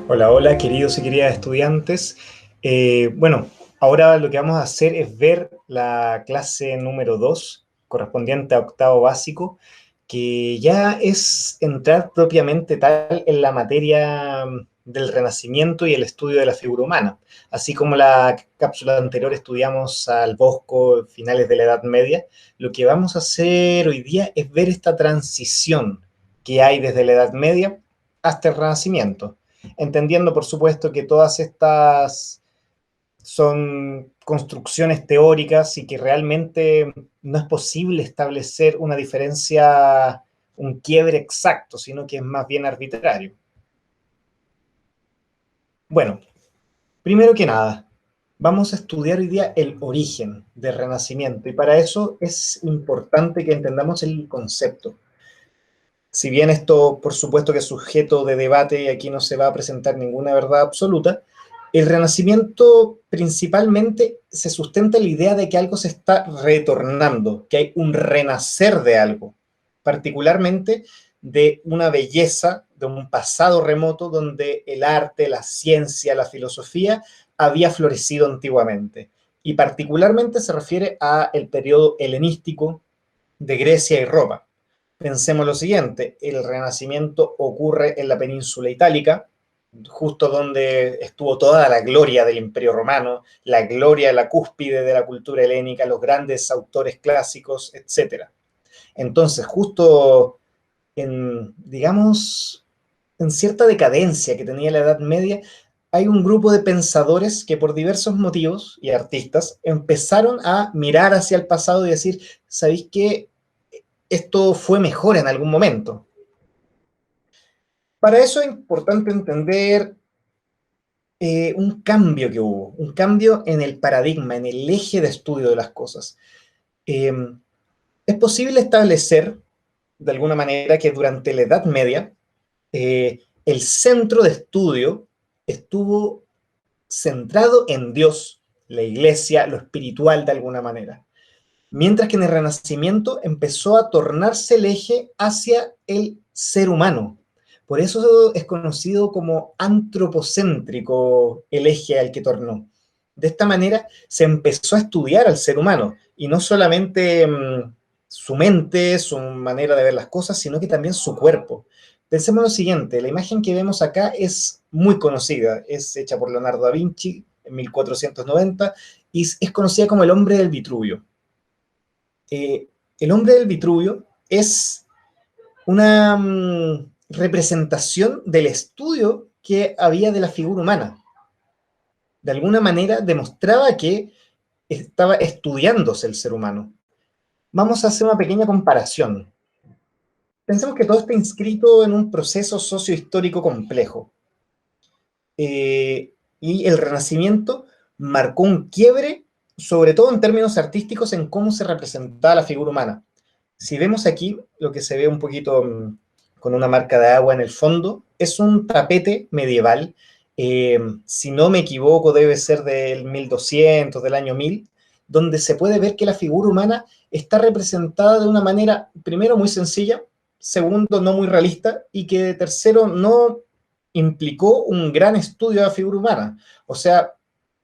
Hola, hola, queridos y queridas estudiantes. Bueno, ahora lo que vamos a hacer es ver la clase número 2, correspondiente a octavo básico, que ya es entrar propiamente tal en la materia del Renacimiento y el estudio de la figura humana. Así como la cápsula anterior estudiamos al Bosco, finales de la Edad Media, lo que vamos a hacer hoy día es ver esta transición que hay desde la Edad Media hasta el Renacimiento, entendiendo por supuesto que todas estas son construcciones teóricas y que realmente no es posible establecer una diferencia, un quiebre exacto, sino que es más bien arbitrario. Bueno, primero que nada, vamos a estudiar hoy día el origen del Renacimiento y para eso es importante que entendamos el concepto. Si bien esto, por supuesto, que es sujeto de debate y aquí no se va a presentar ninguna verdad absoluta, el Renacimiento principalmente se sustenta en la idea de que algo se está retornando, que hay un renacer de algo, particularmente de una belleza, de un pasado remoto donde el arte, la ciencia, la filosofía había florecido antiguamente. Y particularmente se refiere al periodo helenístico de Grecia y Roma. Pensemos lo siguiente, el Renacimiento ocurre en la península itálica, justo donde estuvo toda la gloria del Imperio Romano, la gloria, la cúspide de la cultura helénica, los grandes autores clásicos, etc. Entonces, justo en, digamos, en cierta decadencia que tenía la Edad Media, hay un grupo de pensadores que por diversos motivos, y artistas, empezaron a mirar hacia el pasado y decir, ¿sabéis qué? Esto fue mejor en algún momento. Para eso es importante entender un cambio que hubo, un cambio en el paradigma, en el eje de estudio de las cosas. Eh, es posible establecer, de alguna manera, que durante la Edad Media, el centro de estudio estuvo centrado en Dios, la iglesia, lo espiritual de alguna manera. Mientras que en el Renacimiento empezó a tornarse el eje hacia el ser humano. Por eso es conocido como antropocéntrico el eje al que tornó. De esta manera se empezó a estudiar al ser humano y no solamente su mente, su manera de ver las cosas, sino que también su cuerpo. Pensemos lo siguiente, la imagen que vemos acá es muy conocida, es hecha por Leonardo da Vinci en 1490 y es conocida como el hombre del Vitruvio. El hombre del Vitruvio es una representación del estudio que había de la figura humana. De alguna manera demostraba que estaba estudiándose el ser humano. Vamos a hacer una pequeña comparación. Pensemos que todo está inscrito en un proceso sociohistórico complejo. Y el Renacimiento marcó un quiebre, sobre todo en términos artísticos, en cómo se representaba la figura humana. Si vemos aquí lo que se ve un poquito con una marca de agua en el fondo, es un tapete medieval. Si no me equivoco, debe ser del 1200, del año 1000, donde se puede ver que la figura humana está representada de una manera, primero, muy sencilla, segundo, no muy realista, y que tercero, no implicó un gran estudio de la figura humana. O sea,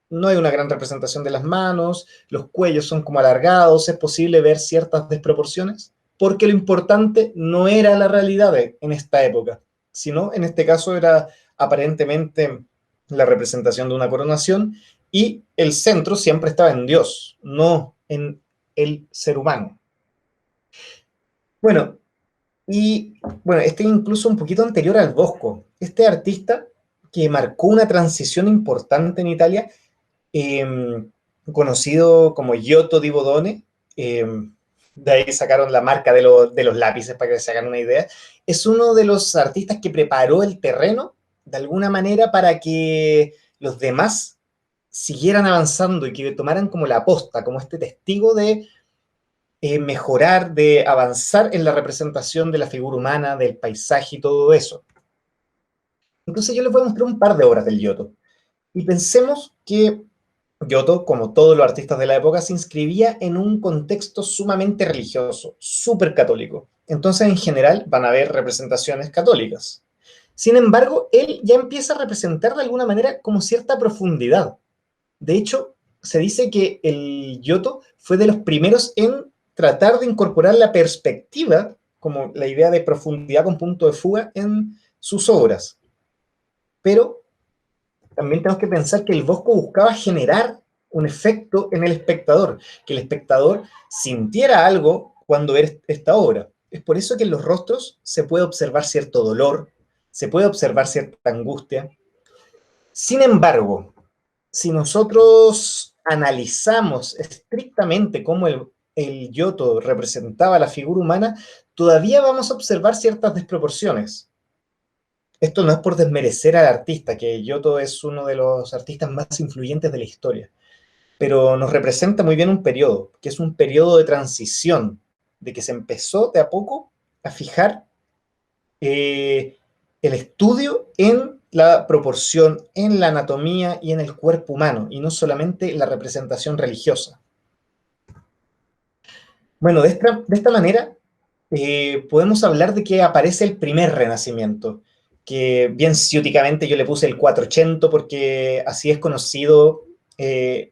no hay una gran representación de las manos, los cuellos son como alargados, es posible ver ciertas desproporciones, porque lo importante no era la realidad en esta época, sino en este caso era aparentemente la representación de una coronación y el centro siempre estaba en Dios, no en el ser humano. Bueno, y bueno, este incluso un poquito anterior al Bosco. Este artista que marcó una transición importante en Italia, eh, conocido como Giotto di Bodone, eh, de ahí sacaron la marca de los lápices para que se hagan una idea, es uno de los artistas que preparó el terreno de alguna manera para que los demás siguieran avanzando y que tomaran como la posta, como este testigo de mejorar, de avanzar en la representación de la figura humana, del paisaje y todo eso. Entonces yo les voy a mostrar un par de obras del Giotto. Y pensemos que Giotto, como todos los artistas de la época, se inscribía en un contexto sumamente religioso, súper católico. Entonces, en general, van a haber representaciones católicas. Sin embargo, él ya empieza a representar de alguna manera como cierta profundidad. De hecho, se dice que el Giotto fue de los primeros en tratar de incorporar la perspectiva, como la idea de profundidad con punto de fuga, en sus obras. Pero también tenemos que pensar que el Bosco buscaba generar un efecto en el espectador, que el espectador sintiera algo cuando ve esta obra. Es por eso que en los rostros se puede observar cierto dolor, se puede observar cierta angustia. Sin embargo, si nosotros analizamos estrictamente cómo el Giotto representaba la figura humana, todavía vamos a observar ciertas desproporciones. Esto no es por desmerecer al artista, que Giotto es uno de los artistas más influyentes de la historia, pero nos representa muy bien un periodo, que es un periodo de transición, de que se empezó de a poco a fijar el estudio en la proporción, en la anatomía y en el cuerpo humano, y no solamente la representación religiosa. Bueno, de esta manera podemos hablar de que aparece el primer renacimiento, que bien ciúticamente yo le puse el 480 porque así es conocido en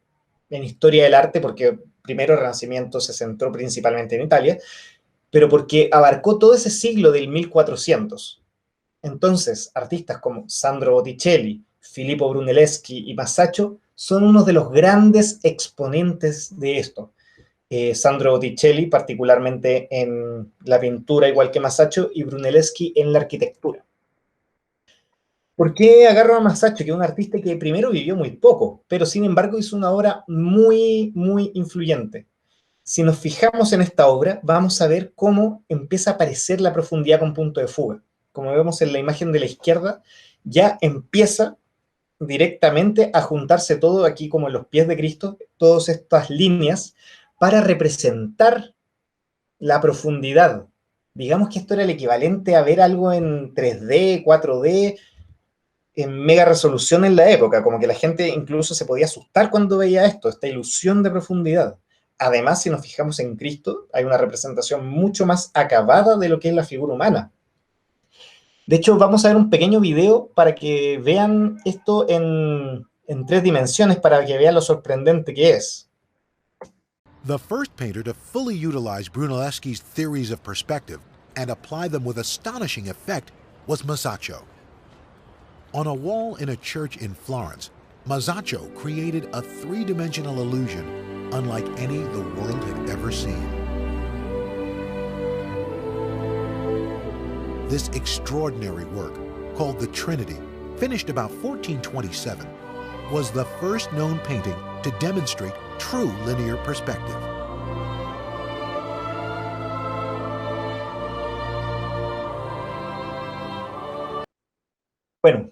historia del arte, porque primero el Renacimiento se centró principalmente en Italia, pero porque abarcó todo ese siglo del 1400. Entonces, artistas como Sandro Botticelli, Filippo Brunelleschi y Masaccio son unos de los grandes exponentes de esto. Sandro Botticelli, particularmente en la pintura, igual que Masaccio, y Brunelleschi en la arquitectura. ¿Por qué agarro a Masaccio, que es un artista que primero vivió muy poco, pero sin embargo hizo una obra muy, muy influyente? Si nos fijamos en esta obra, vamos a ver cómo empieza a aparecer la profundidad con punto de fuga. Como vemos en la imagen de la izquierda, ya empieza directamente a juntarse todo aquí como en los pies de Cristo, todas estas líneas, para representar la profundidad. Digamos que esto era el equivalente a ver algo en 3D, 4D, en mega resolución en la época, como que la gente incluso se podía asustar cuando veía esto, esta ilusión de profundidad. Además, si nos fijamos en Cristo, hay una representación mucho más acabada de lo que es la figura humana. De hecho, vamos a ver un pequeño video para que vean esto en 3 dimensiones, para que vean lo sorprendente que es. The first painter to fully utilize Brunelleschi's theories of perspective and apply them with astonishing effect was Masaccio. On a wall in a church in Florence, Masaccio created a three-dimensional illusion unlike any the world had ever seen. This extraordinary work, called the Trinity, finished about 1427, was the first known painting to demonstrate true linear perspective. Bueno,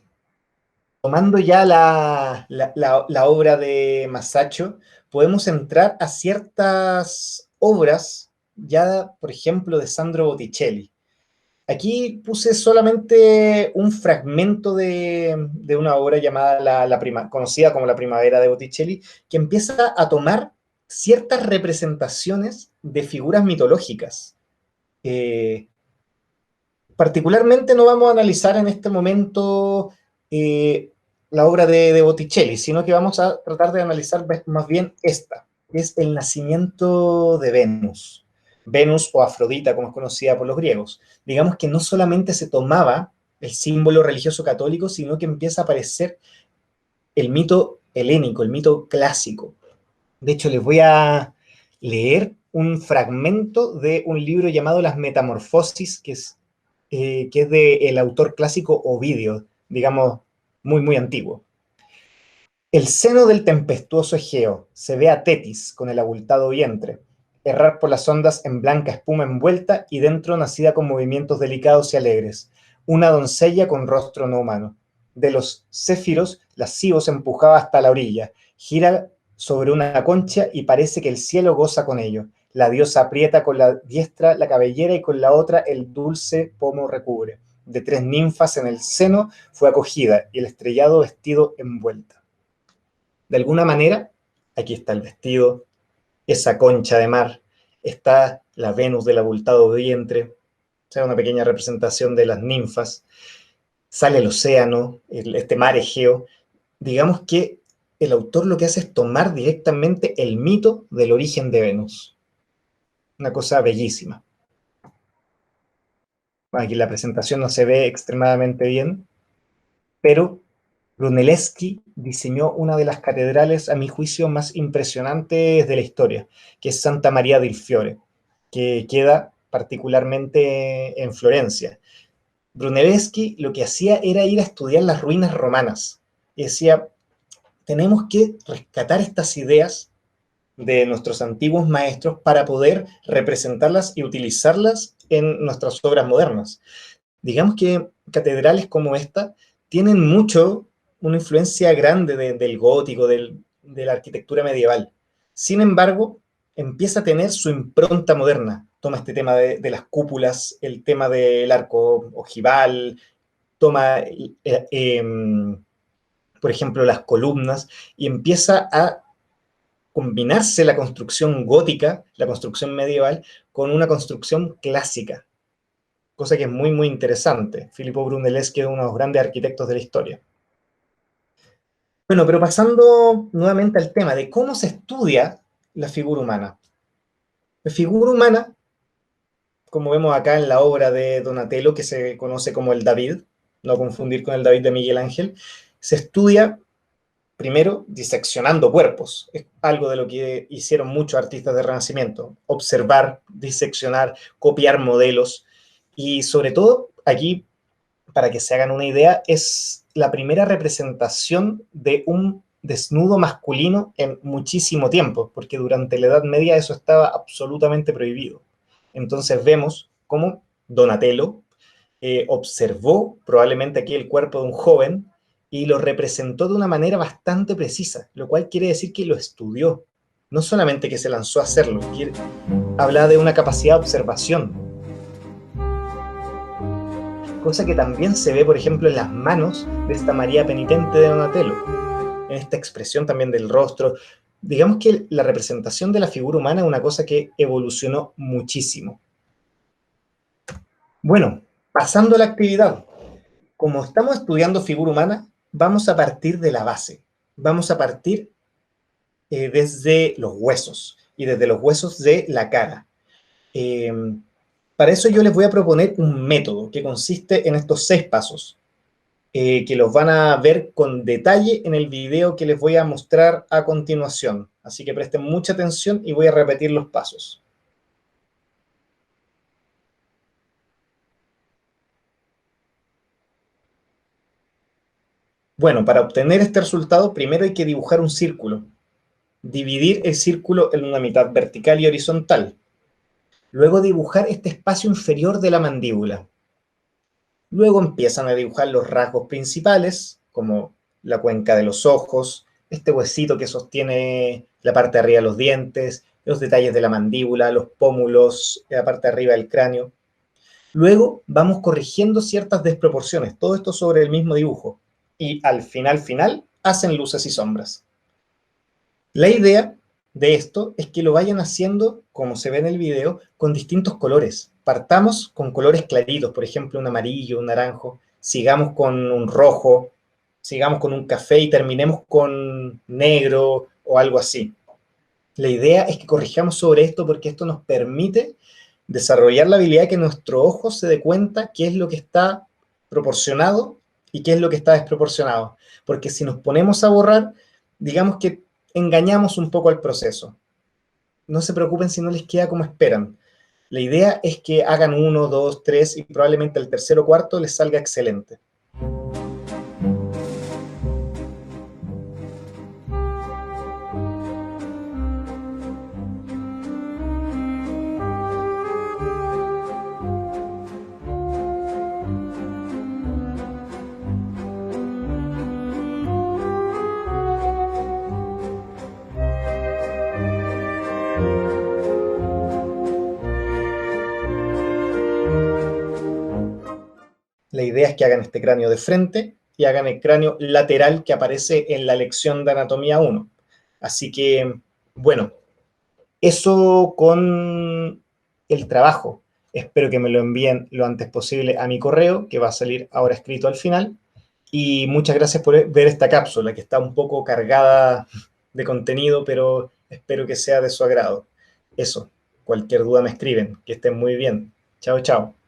tomando ya la obra de Masaccio, podemos entrar a ciertas obras, ya por ejemplo de Sandro Botticelli. Aquí puse solamente un fragmento de una obra llamada conocida como La Primavera de Botticelli, que empieza a tomar ciertas representaciones de figuras mitológicas. Particularmente no vamos a analizar en este momento la obra de Botticelli, sino que vamos a tratar de analizar más bien esta, que es el nacimiento de Venus. Venus o Afrodita, como es conocida por los griegos. Digamos que no solamente se tomaba el símbolo religioso católico, sino que empieza a aparecer el mito helénico, el mito clásico. De hecho, les voy a leer un fragmento de un libro llamado Las Metamorfosis, que es del autor clásico Ovidio, digamos, muy, muy antiguo. El seno del tempestuoso Egeo se ve a Tetis con el abultado vientre, errar por las ondas en blanca espuma envuelta y dentro nacida con movimientos delicados y alegres, una doncella con rostro no humano. De los céfiros, lascivo se empujaba hasta la orilla, gira sobre una concha y parece que el cielo goza con ello. La diosa aprieta con la diestra la cabellera y con la otra el dulce pomo recubre. De 3 ninfas en el seno fue acogida y el estrellado vestido envuelta. De alguna manera, aquí está el vestido, esa concha de mar, está la Venus del abultado vientre, o sea, una pequeña representación de las ninfas. sale el océano, este mar Egeo. Digamos que el autor lo que hace es tomar directamente el mito del origen de Venus. Una cosa bellísima. Aquí la presentación no se ve extremadamente bien, pero Brunelleschi diseñó una de las catedrales, a mi juicio, más impresionantes de la historia, que es Santa María del Fiore, que queda particularmente en Florencia. Brunelleschi lo que hacía era ir a estudiar las ruinas romanas y decía, tenemos que rescatar estas ideas de nuestros antiguos maestros para poder representarlas y utilizarlas en nuestras obras modernas. Digamos que catedrales como esta tienen mucho, una influencia grande del gótico, de la arquitectura medieval. Sin embargo, empieza a tener su impronta moderna. Toma este tema de las cúpulas, el tema del arco ojival, toma, por ejemplo, las columnas, y empieza a combinarse la construcción gótica, la construcción medieval, con una construcción clásica, cosa que es muy, muy interesante. Filippo Brunelleschi es uno de los grandes arquitectos de la historia. Bueno, pero pasando nuevamente al tema de cómo se estudia la figura humana. La figura humana, como vemos acá en la obra de Donatello, que se conoce como el David, no confundir con el David de Miguel Ángel, se estudia primero diseccionando cuerpos. Es algo de lo que hicieron muchos artistas del Renacimiento. Observar, diseccionar, copiar modelos. Y sobre todo, aquí, para que se hagan una idea, es la primera representación de un desnudo masculino en muchísimo tiempo, porque durante la Edad Media eso estaba absolutamente prohibido. Entonces vemos cómo Donatello observó probablemente aquí el cuerpo de un joven y lo representó de una manera bastante precisa, lo cual quiere decir que lo estudió, no solamente que se lanzó a hacerlo, habla de una capacidad de observación, cosa que también se ve, por ejemplo, en las manos de esta María penitente de Donatello, en esta expresión también del rostro. Digamos que la representación de la figura humana es una cosa que evolucionó muchísimo. Bueno, pasando a la actividad. Como estamos estudiando figura humana, vamos a partir de la base. Vamos a partir desde los huesos y desde los huesos de la cara. Para eso yo les voy a proponer un método que consiste en estos 6 pasos, que los van a ver con detalle en el video que les voy a mostrar a continuación. Así que presten mucha atención y voy a repetir los pasos. Bueno, para obtener este resultado, primero hay que dibujar un círculo. Dividir el círculo en una mitad vertical y horizontal. Luego dibujar este espacio inferior de la mandíbula. Luego empiezan a dibujar los rasgos principales, como la cuenca de los ojos, este huesito que sostiene la parte de arriba de los dientes, los detalles de la mandíbula, los pómulos, la parte de arriba del cráneo. Luego vamos corrigiendo ciertas desproporciones, todo esto sobre el mismo dibujo. Y al final, hacen luces y sombras. La idea de esto es que lo vayan haciendo, como se ve en el video, con distintos colores. Partamos con colores claritos, por ejemplo, un amarillo, un naranjo, sigamos con un rojo, sigamos con un café y terminemos con negro o algo así. La idea es que corrijamos sobre esto porque esto nos permite desarrollar la habilidad de que nuestro ojo se dé cuenta qué es lo que está proporcionado y qué es lo que está desproporcionado. Porque si nos ponemos a borrar, digamos que engañamos un poco al proceso. No se preocupen si no les queda como esperan. La idea es que hagan 1, 2, 3 y probablemente el tercero o cuarto les salga excelente. La idea es que hagan este cráneo de frente y hagan el cráneo lateral que aparece en la lección de anatomía 1. Así que, bueno, eso con el trabajo. Espero que me lo envíen lo antes posible a mi correo, que va a salir ahora escrito al final. Y muchas gracias por ver esta cápsula, que está un poco cargada de contenido, pero espero que sea de su agrado. Eso, cualquier duda me escriben. Que estén muy bien. Chao, chao.